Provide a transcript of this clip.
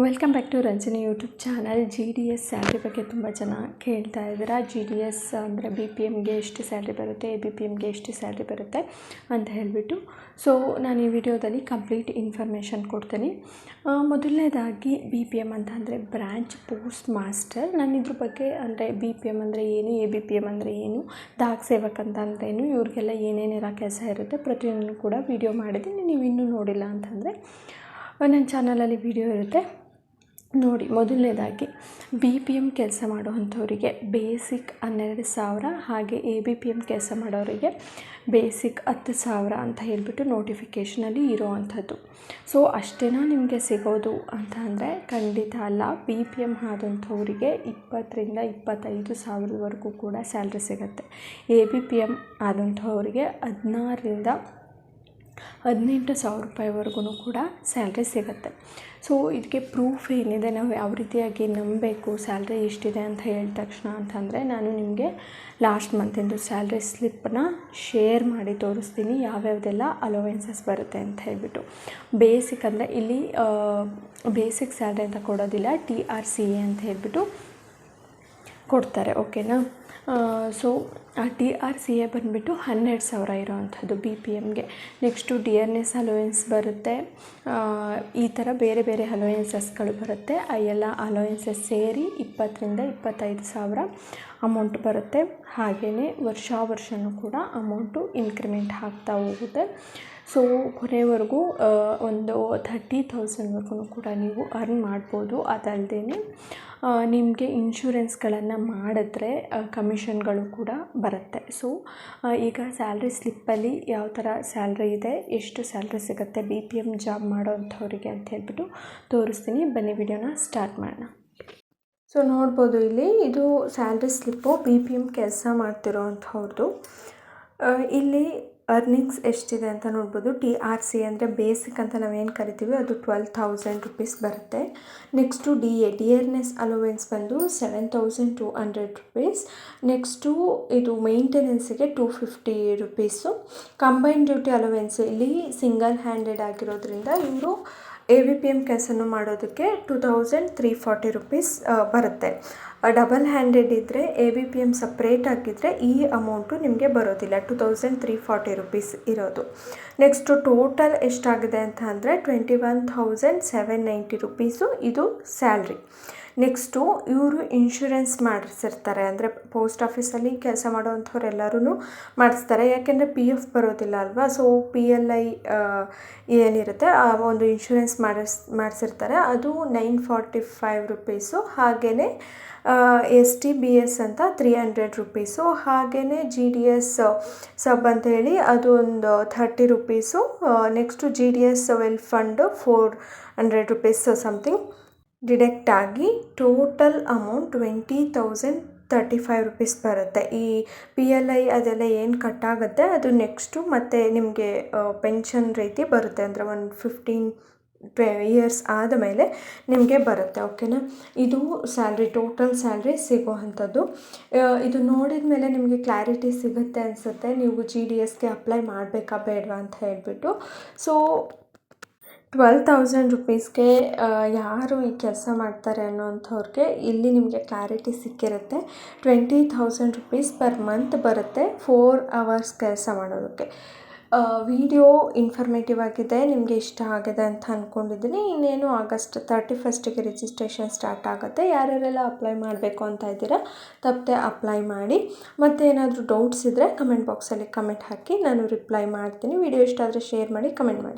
Welcome back to Ranjani YouTube channel. GDS salary ಬಗ್ಗೆ ತುಂಬ ಜನ ಕೇಳ್ತಾ ಇದ್ದೀರಾ. GDS ಅಂದರೆ BPMಗೆ ಎಷ್ಟು ಸ್ಯಾಲ್ರಿ ಬರುತ್ತೆ, ABPMಗೆ ಎಷ್ಟು ಸ್ಯಾಲ್ರಿ ಬರುತ್ತೆ ಅಂತ ಹೇಳಿಬಿಟ್ಟು. ಸೊ ನಾನು ಈ ವಿಡಿಯೋದಲ್ಲಿ ಕಂಪ್ಲೀಟ್ ಇನ್ಫಾರ್ಮೇಷನ್ ಕೊಡ್ತೀನಿ. ಮೊದಲನೇದಾಗಿ BPM ಅಂತ ಅಂದರೆ ಬ್ರ್ಯಾಂಚ್ ಪೋಸ್ಟ್ ಮಾಸ್ಟರ್. ನಾನು ಇದ್ರ ಬಗ್ಗೆ ಅಂದರೆ BPM ಅಂದರೆ ಏನು, ABPM ಅಂದರೆ ಏನು, ದಾಖ ಸೇವಕ್ ಅಂತ ಅಂದರೆ ಏನು, ಇವ್ರಿಗೆಲ್ಲ ಏನೇನಿರೋ ಕೆಲಸ ಇರುತ್ತೆ ಪ್ರತಿಯೊಂದನ್ನು ಕೂಡ ವಿಡಿಯೋ ಮಾಡಿದ್ದೀನಿ. ನೀವು ಇನ್ನೂ ನೋಡಿಲ್ಲ ಅಂತಂದರೆ ನನ್ನ ಚಾನಲಲ್ಲಿ ವಿಡಿಯೋ ಇರುತ್ತೆ, ನೋಡಿ. ಮೊದಲನೇದಾಗಿ BPM ಕೆಲಸ ಮಾಡುವಂಥವರಿಗೆ ಬೇಸಿಕ್ 12,000, ಹಾಗೆ ABPM ಕೆಲಸ ಮಾಡೋರಿಗೆ ಬೇಸಿಕ್ 10,000 ಅಂತ ಹೇಳಿಬಿಟ್ಟು ನೋಟಿಫಿಕೇಷನಲ್ಲಿ ಇರೋವಂಥದ್ದು. ಸೊ ಅಷ್ಟೇನಾ ನಿಮಗೆ ಸಿಗೋದು ಅಂತ ಅಂದರೆ ಖಂಡಿತ ಅಲ್ಲ. BPM ಆದಂಥವರಿಗೆ 20,000ರಿಂದ 25,000ವರೆಗೂ ಕೂಡ ಸ್ಯಾಲ್ರಿ ಸಿಗುತ್ತೆ. ABPM ಆದಂಥವರಿಗೆ 16,000ರಿಂದ 18,000 ರೂಪಾಯಿವರೆಗೂ ಕೂಡ ಸ್ಯಾಲ್ರಿ ಸಿಗುತ್ತೆ. ಸೊ ಇದಕ್ಕೆ ಪ್ರೂಫ್ ಏನಿದೆ, ನಾವು ಯಾವ ರೀತಿಯಾಗಿ ನಂಬಬೇಕು ಸ್ಯಾಲ್ರಿ ಎಷ್ಟಿದೆ ಅಂತ ಹೇಳಿದ ತಕ್ಷಣ ಅಂತಂದರೆ, ನಾನು ನಿಮಗೆ ಲಾಸ್ಟ್ ಮಂತಿಂದು ಸ್ಯಾಲ್ರಿ ಸ್ಲಿಪ್ಪನ್ನ ಶೇರ್ ಮಾಡಿ ತೋರಿಸ್ತೀನಿ, ಯಾವ್ಯಾವುದೆಲ್ಲ ಅಲೋವೆನ್ಸಸ್ ಬರುತ್ತೆ ಅಂತ ಹೇಳ್ಬಿಟ್ಟು. ಬೇಸಿಕ್ ಅಂದರೆ ಇಲ್ಲಿ ಬೇಸಿಕ್ ಸ್ಯಾಲ್ರಿ ಅಂತ ಕೊಡೋದಿಲ್ಲ, TRCA ಅಂತ ಹೇಳ್ಬಿಟ್ಟು ಕೊಡ್ತಾರೆ, ಓಕೆನಾ. ಸೊ ಆ TRCA ಬಂದುಬಿಟ್ಟು 12,000 ಇರೋವಂಥದ್ದು BPMಗೆ. ನೆಕ್ಸ್ಟು ಡಿಯರ್ನೆಸ್ ಅಲೋವೆನ್ಸ್ ಬರುತ್ತೆ, ಈ ಥರ ಬೇರೆ ಬೇರೆ ಅಲೋವೆನ್ಸಸ್ಗಳು ಬರುತ್ತೆ. ಆ ಎಲ್ಲ ಅಲೋವೆನ್ಸಸ್ ಸೇರಿ 20,000ರಿಂದ 25,000 ಅಮೌಂಟ್ ಬರುತ್ತೆ. ಹಾಗೆಯೇ ವರ್ಷನೂ ಕೂಡ ಅಮೌಂಟು ಇನ್ಕ್ರಿಮೆಂಟ್ ಆಗ್ತಾ ಹೋಗುತ್ತೆ. ಸೊ ಕೊನೆವರೆಗೂ ಒಂದು 30,000ವರೆಗೂ ಕೂಡ ನೀವು ಅರ್ನ್ ಮಾಡ್ಬೋದು. ಅದಲ್ಲದೆ ನಿಮಗೆ ಇನ್ಶೂರೆನ್ಸ್ಗಳನ್ನು ಮಾಡಿದ್ರೆ ಕಮಿಷನ್ಗಳು ಕೂಡ ಬರುತ್ತೆ. ಸೊ ಈಗ ಸ್ಯಾಲ್ರಿ ಸ್ಲಿಪ್ಪಲ್ಲಿ ಯಾವ ಥರ ಸ್ಯಾಲ್ರಿ ಇದೆ, ಎಷ್ಟು ಸ್ಯಾಲ್ರಿ ಸಿಗುತ್ತೆ BPM ಜಾಬ್ ಮಾಡೋವಂಥವ್ರಿಗೆ ಅಂತ ಹೇಳ್ಬಿಟ್ಟು ತೋರಿಸ್ತೀನಿ. ಬನ್ನಿ ವಿಡಿಯೋನ ಸ್ಟಾರ್ಟ್ ಮಾಡೋಣ. ಸೊ ನೋಡ್ಬೋದು ಇಲ್ಲಿ, ಇದು ಸ್ಯಾಲ್ರಿ ಸ್ಲಿಪ್ಪು BPM ಕೆಲಸ ಮಾಡ್ತಿರೋವಂಥವ್ರದ್ದು. ಇಲ್ಲಿ ಅರ್ನಿಂಗ್ಸ್ ಎಷ್ಟಿದೆ ಅಂತ ನೋಡ್ಬೋದು. TRCA ಅಂದರೆ ಬೇಸಿಕ್ ಅಂತ ನಾವೇನು ಕರಿತೀವಿ ಅದು 12,000 ರೂಪೀಸ್ ಬರುತ್ತೆ. ನೆಕ್ಸ್ಟು ಡಿಯರ್ನೆಸ್ ಅಲೋವೆನ್ಸ್ ಬಂದು 7,200 ರೂಪೀಸ್. ನೆಕ್ಸ್ಟು ಇದು ಮೇಂಟೆನೆನ್ಸಿಗೆ 250 ರೂಪೀಸು. ಕಂಬೈನ್ ಡ್ಯೂಟಿ ಅಲೋವೆನ್ಸ್ ಇಲ್ಲಿ ಸಿಂಗಲ್ ಹ್ಯಾಂಡೆಡ್ ಆಗಿರೋದ್ರಿಂದ ಇವರು ABPM ಕೆಲಸನೂ ಮಾಡೋದಕ್ಕೆ 2,340 ರೂಪೀಸ್ ಬರುತ್ತೆ. ಡಬಲ್ ಹ್ಯಾಂಡೆಡ್ ಇದ್ದರೆ ABPM ಸಪ್ರೇಟ್ ಆಗಿದ್ದರೆ ಈ ಅಮೌಂಟು ನಿಮಗೆ ಬರೋದಿಲ್ಲ, 2,340 ರೂಪೀಸ್ ಇರೋದು. ನೆಕ್ಸ್ಟು ಟೋಟಲ್ ಎಷ್ಟಾಗಿದೆ ಅಂತ ಅಂದರೆ 21,790 ರೂಪೀಸು ಇದು ಸ್ಯಾಲ್ರಿ. ನೆಕ್ಸ್ಟು ಇವರು ಇನ್ಶೂರೆನ್ಸ್ ಮಾಡಿಸಿರ್ತಾರೆ, ಅಂದರೆ ಪೋಸ್ಟ್ ಆಫೀಸಲ್ಲಿ ಕೆಲಸ ಮಾಡೋವಂಥವ್ರು ಎಲ್ಲರೂ ಮಾಡಿಸ್ತಾರೆ. ಯಾಕೆಂದರೆ PF ಬರೋದಿಲ್ಲ ಅಲ್ವಾ. ಸೊ PLI ಏನಿರುತ್ತೆ ಆ ಒಂದು ಇನ್ಶೂರೆನ್ಸ್ ಮಾಡಿಸಿರ್ತಾರೆ, ಅದು 945 ರೂಪೀಸು. ಹಾಗೆಯೇ STBS ಅಂತ 300 ರೂಪೀಸು. ಹಾಗೆಯೇ GDS ಸಬ್ ಅಂತೇಳಿ ಅದು ಒಂದು 30 rupees. Next GDS well fund 400 rupees something deduct ಆಗಿ ಟೋಟಲ್ ಅಮೌಂಟ್ 20,035 ರೂಪೀಸ್ ಬರುತ್ತೆ. ಈ PLI ಅದೆಲ್ಲ ಏನು ಕಟ್ಟಾಗುತ್ತೆ ಅದು ನೆಕ್ಸ್ಟು ಮತ್ತು ನಿಮಗೆ ಪೆನ್ಷನ್ ರೀತಿ ಬರುತ್ತೆ, ಅಂದರೆ ಒಂದು 15 ಇಯರ್ಸ್ ಆದಮೇಲೆ ನಿಮಗೆ ಬರುತ್ತೆ, ಓಕೆನಾ. ಇದು ಸ್ಯಾಲ್ರಿ, ಟೋಟಲ್ ಸ್ಯಾಲ್ರಿ ಸಿಗೋ ಅಂಥದ್ದು. ಇದು ನೋಡಿದ ಮೇಲೆ ನಿಮಗೆ ಕ್ಲಾರಿಟಿ ಸಿಗುತ್ತೆ ಅನಿಸುತ್ತೆ, ನೀವು GDSಗೆ ಅಪ್ಲೈ ಮಾಡಬೇಕಾ ಬೇಡವಾ ಅಂತ ಹೇಳ್ಬಿಟ್ಟು. ಸೊ 12,000 ರೂಪೀಸ್ಗೆ ಯಾರು ಈ ಕೆಲಸ ಮಾಡ್ತಾರೆ ಅನ್ನೋವಂಥವ್ರಿಗೆ ಇಲ್ಲಿ ನಿಮಗೆ ಕ್ಲಾರಿಟಿ ಸಿಕ್ಕಿರುತ್ತೆ. 20,000 ರೂಪೀಸ್ ಪರ್ ಮಂತ್ ಬರುತ್ತೆ 4 ಅವರ್ಸ್ ಕೆಲಸ ಮಾಡೋದಕ್ಕೆ. ವಿಡಿಯೋ ಇನ್ಫಾರ್ಮೇಟಿವ್ ಆಗಿದೆ, ನಿಮಗೆ ಇಷ್ಟ ಆಗಿದೆ ಅಂತ ಅಂದ್ಕೊಂಡಿದ್ದೀನಿ. ಇನ್ನೇನು August 31ಗೆ ರಿಜಿಸ್ಟ್ರೇಷನ್ ಸ್ಟಾರ್ಟ್ ಆಗುತ್ತೆ. ಯಾರ್ಯಾರೆಲ್ಲ ಅಪ್ಲೈ ಮಾಡಬೇಕು ಅಂತ ಇದ್ದೀರಾ ತಪ್ಪದೆ ಅಪ್ಲೈ ಮಾಡಿ. ಮತ್ತು ಏನಾದರೂ ಡೌಟ್ಸ್ ಇದ್ದರೆ ಕಮೆಂಟ್ ಬಾಕ್ಸಲ್ಲಿ ಕಮೆಂಟ್ ಹಾಕಿ, ನಾನು ರಿಪ್ಲೈ ಮಾಡ್ತೀನಿ. ವಿಡಿಯೋ ಇಷ್ಟ ಆದರೆ ಶೇರ್ ಮಾಡಿ, ಕಮೆಂಟ್ ಮಾಡಿ.